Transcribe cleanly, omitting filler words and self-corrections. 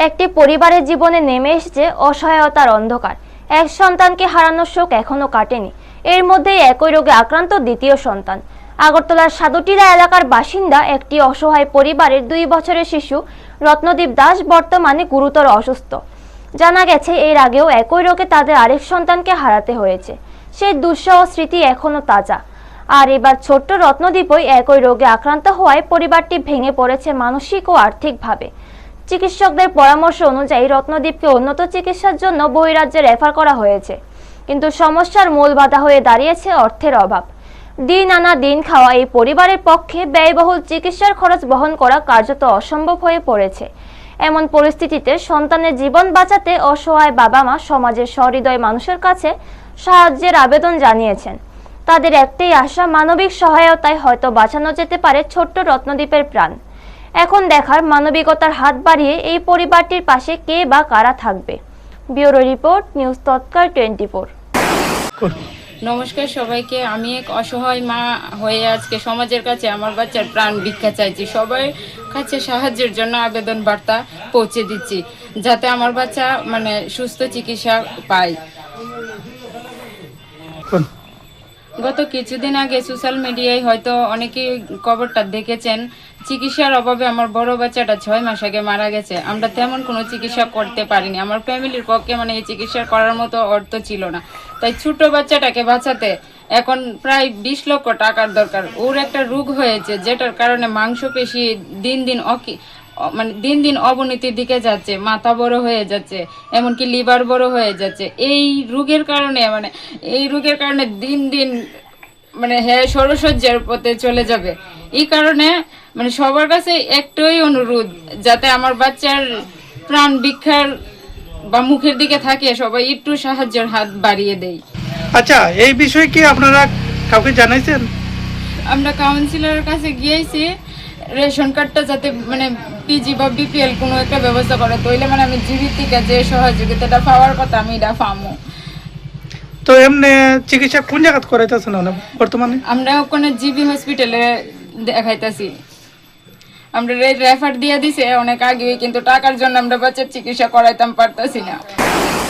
একটি পরিবারের জীবনে নেমে এসেছে অসহায়তার অন্ধকার। এক সন্তানকে হারানোর শোক এখনো কাটেনি। এর মধ্যেই একই রোগে আক্রান্ত দ্বিতীয় সন্তান। আগরতলার সাদুটিরা এলাকার বাসিন্দা একটি অসহায় পরিবারের 2 বছরের শিশু রত্নদীপ দাস বর্তমানে গুরুতর অসুস্থ। জানা গেছে এর আগেও একই রোগে তাদের আরেক সন্তানকে হারাতে হয়েছে। সেই দুঃসহ স্মৃতি এখনো তাজা। আর এবার ছোট্ট রত্নদীপই একই রোগে আক্রান্ত হওয়ায় পরিবারটি ভেঙে পড়েছে মানসিক ও আর্থিকভাবে। চিকিৎসকদের পরামর্শ অনুযায়ী রত্নদীপকে উন্নত চিকিৎসার জন্য বহিরাজ্যে রেফার করা হয়েছে, কিন্তু সমস্যার মূল বাধা হয়ে দাঁড়িয়েছে অর্থের অভাব। দিন আনা দিন খাওয়া এই পরিবারের পক্ষে ব্যয়বহুল চিকিৎসার খরচ বহন করা কার্যত অসম্ভব হয়ে পড়েছে। এমন পরিস্থিতিতে সন্তানের জীবন বাঁচাতে অসহায় বাবা মা সমাজের সহৃদয় মানুষের কাছে সাহায্যের আবেদন জানিয়েছেন। তাদের একটাই আশা, মানবিক সহায়তায় হয়তো বাঁচানো যেতে পারে ছোট্ট রত্নদীপের প্রাণ। এখন দেখার মানবিকতার হাত বাড়িয়ে এই পরিবারটির পাশে কে বা কারা থাকবে। ব্যুরো রিপোর্ট, নিউজ তৎকাল 24। নমস্কার সবাইকে। আমি এক অসহায় মা হয়ে আজকে সমাজের কাছে আমার বাচ্চার প্রাণ ভিক্ষা চাইছি। সবার কাছে সাহায্যের জন্য আবেদন বার্তা পৌঁছে দিচ্ছি, যাতে আমার বাচ্চা সুস্থ চিকিৎসা পায়। গত কিছুদিন আগে সোশ্যাল মিডিয়ায় হয়তো অনেকেই খবরটা দেখেছেন। চিকিৎসার অভাবে আমার বড় বাচ্চাটা 6 মাস আগে মারা গেছে। আমরা তেমন কোনো চিকিৎসা করতে পারিনি। আমার ফ্যামিলির পক্ষে এই চিকিৎসা করার মতো অর্থ ছিল না। তাই ছোট বাচ্চাটাকে বাঁচাতে এখন প্রায় 20 লক্ষ টাকার দরকার। ওর একটা রোগ হয়েছে, যেটার কারণে মাংসপেশি দিন দিন অবনতির দিকে যাচ্ছে, মাথা বড় হয়ে যাচ্ছে, এমনকি লিভার বড় হয়ে যাচ্ছে। এই রোগের কারণে দিন দিন সরসজ্জার পথে চলে যাবে। এই কারণে সবার কাছে একটাই অনুরোধ, যাতে আমার বাচ্চার প্রাণ ভিক্ষার বা মুখের দিকে থাকে, সবাই একটু সাহায্যের হাত বাড়িয়ে দেয়। আচ্ছা, এই বিষয়ে কি আপনারা কাউকে জানাইছেন? আমরা কাউন্সিলরের কাছে গিয়েছি, রেশন কার্ডটা যাতে পিজি বা বিপিএল কোনো একটা ব্যবস্থা করে, তইলে আমি জীবিত থেকে যে সহযোগিতাটা পাওয়ার কথা আমি এটা পাবো। তো এমনি চিকিৎসা কোন জায়গা করাইতেছেন বর্তমানে? আমরা ওখানে জিবি হসপিটালে দেখাইতেছি। আমরা রেফার দিয়ে দিছে অনেক আগে, কিন্তু টাকার জন্য আমরা বাচ্চার চিকিৎসা করাইতাম পারতাছি না।